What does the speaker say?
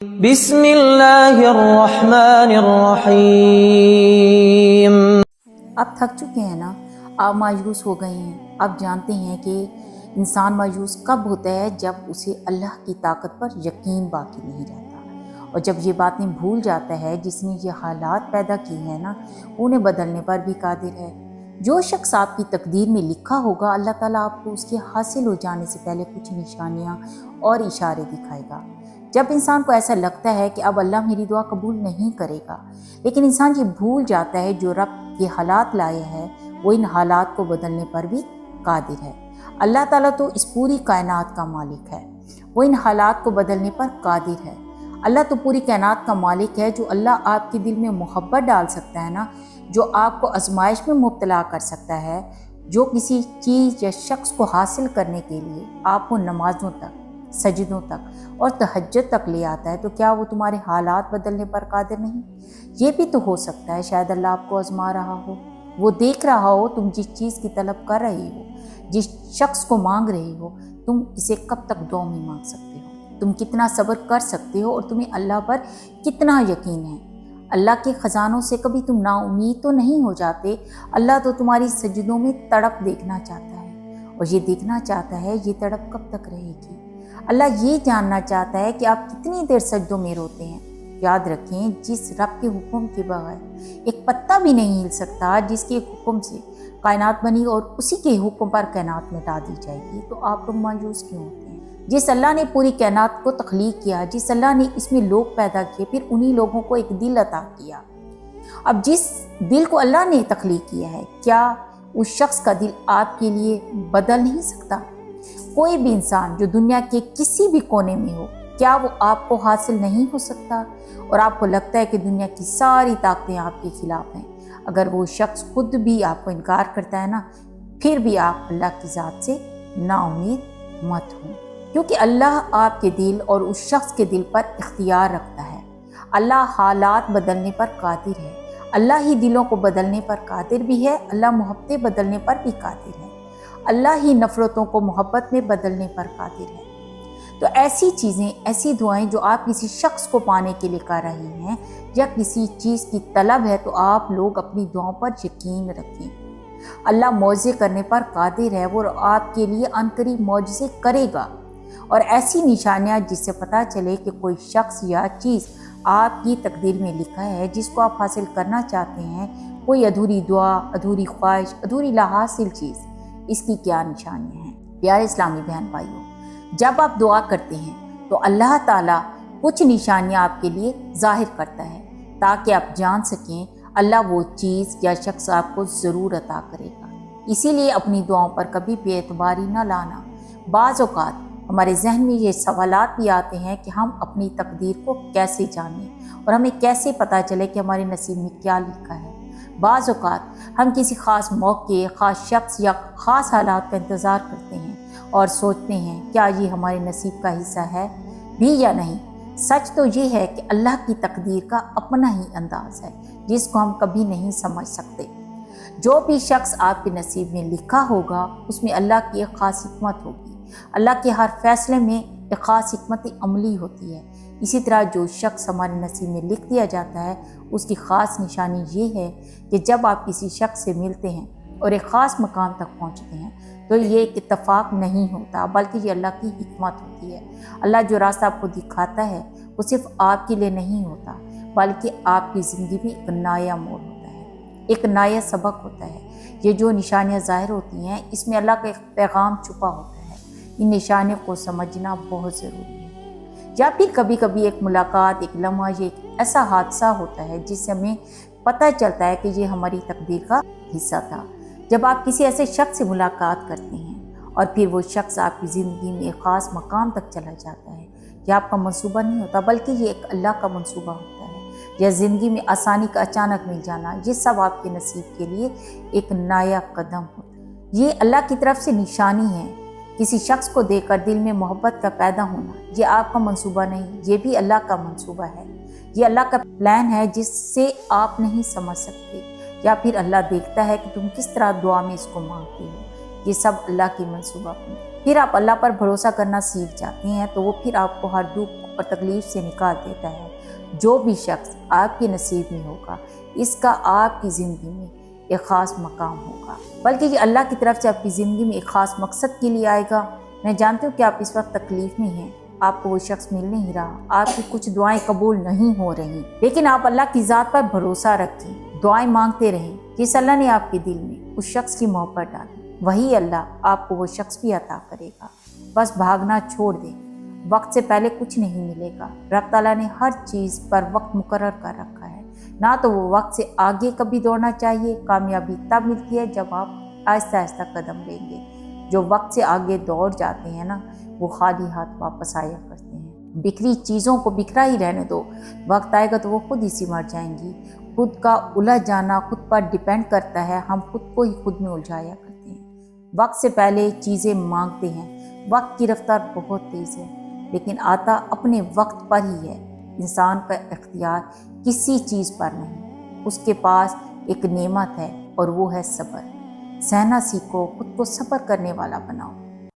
بسم اللہ الرحمن الرحیم۔ اب تھک چکے ہیں نا، آپ مایوس ہو گئے ہیں۔ اب جانتے ہیں کہ انسان مایوس کب ہوتا ہے، جب اسے اللہ کی طاقت پر یقین باقی نہیں رہتا، اور جب یہ باتیں بھول جاتا ہے جس نے یہ حالات پیدا کی ہیں نا، انہیں بدلنے پر بھی قادر ہے۔ جو شخص آپ کی تقدیر میں لکھا ہوگا، اللہ تعالیٰ آپ کو اس کے حاصل ہو جانے سے پہلے کچھ نشانیاں اور اشارے دکھائے گا۔ جب انسان کو ایسا لگتا ہے کہ اب اللہ میری دعا قبول نہیں کرے گا، لیکن انسان یہ بھول جاتا ہے جو رب یہ حالات لائے ہے وہ ان حالات کو بدلنے پر بھی قادر ہے۔ اللہ تعالیٰ تو اس پوری کائنات کا مالک ہے، وہ ان حالات کو بدلنے پر قادر ہے۔ اللہ تو پوری کائنات کا مالک ہے، جو اللہ آپ کے دل میں محبت ڈال سکتا ہے نا، جو آپ کو آزمائش میں مبتلا کر سکتا ہے، جو کسی چیز یا شخص کو حاصل کرنے کے لیے آپ کو نمازوں تک، سجدوں تک اور تہجد تک لے آتا ہے، تو کیا وہ تمہارے حالات بدلنے پر قادر نہیں؟ یہ بھی تو ہو سکتا ہے شاید اللہ آپ کو آزما رہا ہو، وہ دیکھ رہا ہو تم جس چیز کی طلب کر رہے ہو، جس شخص کو مانگ رہے ہو، تم اسے کب تک دعا میں مانگ سکتے ہو، تم کتنا صبر کر سکتے ہو، اور تمہیں اللہ پر کتنا یقین ہے۔ اللہ کے خزانوں سے کبھی تم نا امید تو نہیں ہو جاتے۔ اللہ تو تمہاری سجدوں میں تڑپ دیکھنا چاہتا ہے، اور یہ دیکھنا چاہتا ہے یہ تڑپ کب تک رہے گی۔ اللہ یہ جاننا چاہتا ہے کہ آپ کتنی دیر سجدوں میں روتے ہیں۔ یاد رکھیں، جس رب کے حکم کے بغیر ایک پتا بھی نہیں ہل سکتا، جس کے حکم سے کائنات بنی اور اسی کے حکم پر کائنات مٹا دی جائے گی، تو آپ لوگ مایوس کیوں ہوتے ہیں؟ جس اللہ نے پوری کائنات کو تخلیق کیا، جس اللہ نے اس میں لوگ پیدا کیے، پھر انہی لوگوں کو ایک دل عطا کیا۔ اب جس دل کو اللہ نے تخلیق کیا ہے، کیا اس شخص کا دل آپ کے لیے بدل نہیں سکتا؟ کوئی بھی انسان جو دنیا کے کسی بھی کونے میں ہو، کیا وہ آپ کو حاصل نہیں ہو سکتا؟ اور آپ کو لگتا ہے کہ دنیا کی ساری طاقتیں آپ کے خلاف ہیں، اگر وہ شخص خود بھی آپ کو انکار کرتا ہے نا، پھر بھی آپ اللہ کی ذات سے نا امید مت ہوں، کیونکہ اللہ آپ کے دل اور اس شخص کے دل پر اختیار رکھتا ہے۔ اللہ حالات بدلنے پر قادر ہے، اللہ ہی دلوں کو بدلنے پر قادر بھی ہے، اللہ محبتیں بدلنے پر بھی قادر ہے، اللہ ہی نفرتوں کو محبت میں بدلنے پر قادر ہے۔ تو ایسی چیزیں، ایسی دعائیں جو آپ کسی شخص کو پانے کے لیے کر رہے ہیں، یا کسی چیز کی طلب ہے، تو آپ لوگ اپنی دعاؤں پر یقین رکھیں۔ اللہ معجزے کرنے پر قادر ہے، وہ آپ کے لیے عنقریب معجزے کرے گا، اور ایسی نشانیاں جس سے پتہ چلے کہ کوئی شخص یا چیز آپ کی تقدیر میں لکھا ہے، جس کو آپ حاصل کرنا چاہتے ہیں، کوئی ادھوری دعا، ادھوری خواہش، ادھوری لا حاصل چیز، اس کی کیا نشانیاں ہیں؟ پیارے اسلامی بہن بھائیوں، جب آپ دعا کرتے ہیں تو اللہ تعالیٰ کچھ نشانیاں آپ کے لیے ظاہر کرتا ہے، تاکہ آپ جان سکیں اللہ وہ چیز یا شخص آپ کو ضرور عطا کرے گا۔ اسی لیے اپنی دعاؤں پر کبھی بے اعتباری نہ لانا۔ بعض اوقات ہمارے ذہن میں یہ سوالات بھی آتے ہیں کہ ہم اپنی تقدیر کو کیسے جانیں، اور ہمیں کیسے پتہ چلے کہ ہمارے نصیب میں کیا لکھا ہے۔ بعض اوقات ہم کسی خاص موقع، خاص شخص یا خاص حالات کا انتظار کرتے ہیں اور سوچتے ہیں کیا یہ ہمارے نصیب کا حصہ ہے بھی یا نہیں۔ سچ تو یہ ہے کہ اللہ کی تقدیر کا اپنا ہی انداز ہے، جس کو ہم کبھی نہیں سمجھ سکتے۔ جو بھی شخص آپ کے نصیب میں لکھا ہوگا، اس میں اللہ کی ایک خاص حکمت ہوگی۔ اللہ کے ہر فیصلے میں ایک خاص حکمت عملی ہوتی ہے۔ اسی طرح جو شخص ہمارے نصیب میں لکھ دیا جاتا ہے، اس کی خاص نشانی یہ ہے کہ جب آپ کسی شخص سے ملتے ہیں اور ایک خاص مقام تک پہنچتے ہیں، تو یہ ایک اتفاق نہیں ہوتا، بلکہ یہ اللہ کی حکمت ہوتی ہے۔ اللہ جو راستہ آپ کو دکھاتا ہے، وہ صرف آپ کے لیے نہیں ہوتا، بلکہ آپ کی زندگی میں ایک نیا موڑ ہوتا ہے، ایک نیا سبق ہوتا ہے۔ یہ جو نشانیاں ظاہر ہوتی ہیں، اس میں اللہ کا ایک پیغام چھپا ہوتا ہے۔ ان نشانیوں کو سمجھنا بہت ضروری ہے۔ یا پھر کبھی کبھی ایک ملاقات، ایک لمحہ، یہ ایک ایسا حادثہ ہوتا ہے جس سے ہمیں پتہ چلتا ہے کہ یہ ہماری تقدیر کا حصہ تھا۔ جب آپ کسی ایسے شخص سے ملاقات کرتے ہیں اور پھر وہ شخص آپ کی زندگی میں ایک خاص مقام تک چلا جاتا ہے، یہ آپ کا منصوبہ نہیں ہوتا، بلکہ یہ ایک اللہ کا منصوبہ ہوتا ہے۔ یا زندگی میں آسانی کا اچانک مل جانا، یہ سب آپ کے نصیب کے لیے ایک نیا قدم ہوتا ہے۔ یہ اللہ کی طرف سے نشانی ہے۔ کسی شخص کو دیکھ کر دل میں محبت کا پیدا ہونا، یہ آپ کا منصوبہ نہیں، یہ بھی اللہ کا منصوبہ ہے۔ یہ اللہ کا پلان ہے جس سے آپ نہیں سمجھ سکتے، یا پھر اللہ دیکھتا ہے کہ تم کس طرح دعا میں اس کو مانگتے ہو۔ یہ سب اللہ کی منصوبہ پھر آپ اللہ پر بھروسہ کرنا سیکھ جاتے ہیں تو وہ پھر آپ کو ہر دکھ اور تکلیف سے نکال دیتا ہے۔ جو بھی شخص آپ کے نصیب میں ہوگا اس کا آپ کی زندگی میں ایک خاص مقام ہوگا، بلکہ یہ اللہ کی طرف سے آپ کی زندگی میں ایک خاص مقصد کے لیے آئے گا۔ میں جانتی ہوں کہ آپ اس وقت تکلیف میں ہیں، آپ کو وہ شخص مل نہیں رہا، آپ کی کچھ دعائیں قبول نہیں ہو رہی، لیکن آپ اللہ کی ذات پر بھروسہ رکھیں، دعائیں مانگتے رہیں۔ جس اللہ نے آپ کے دل میں اس شخص کی محبت ڈالی وہی اللہ آپ کو وہ شخص بھی عطا کرے گا۔ بس بھاگنا چھوڑ دیں، وقت سے پہلے کچھ نہیں ملے گا۔ رب تعالیٰ نے ہر چیز پر وقت مقرر کر رکھا ہے، نہ تو وہ وقت سے آگے کبھی دوڑنا چاہیے۔ کامیابی تب ملتی ہے جب آپ آہستہ آہستہ قدم لیں گے۔ جو وقت سے آگے دوڑ جاتے ہیں نا وہ خالی ہاتھ واپس آیا کرتے ہیں۔ بکھری چیزوں کو بکھرا ہی رہنے دو، وقت آئے گا تو وہ خود ہی سمٹ جائیں گی۔ خود کا الجھ جانا خود پر ڈیپینڈ کرتا ہے، ہم خود کو ہی خود میں الجھایا کرتے ہیں۔ وقت سے پہلے چیزیں مانگتے ہیں، وقت کی رفتار بہت تیز ہے لیکن آتا اپنے وقت پر ہی ہے۔ انسان کا اختیار کسی چیز پر نہیں، اس کے پاس ایک نعمت ہے اور وہ ہے صبر۔ سہنا سیکھو، خود کو صبر کرنے والا بناؤ۔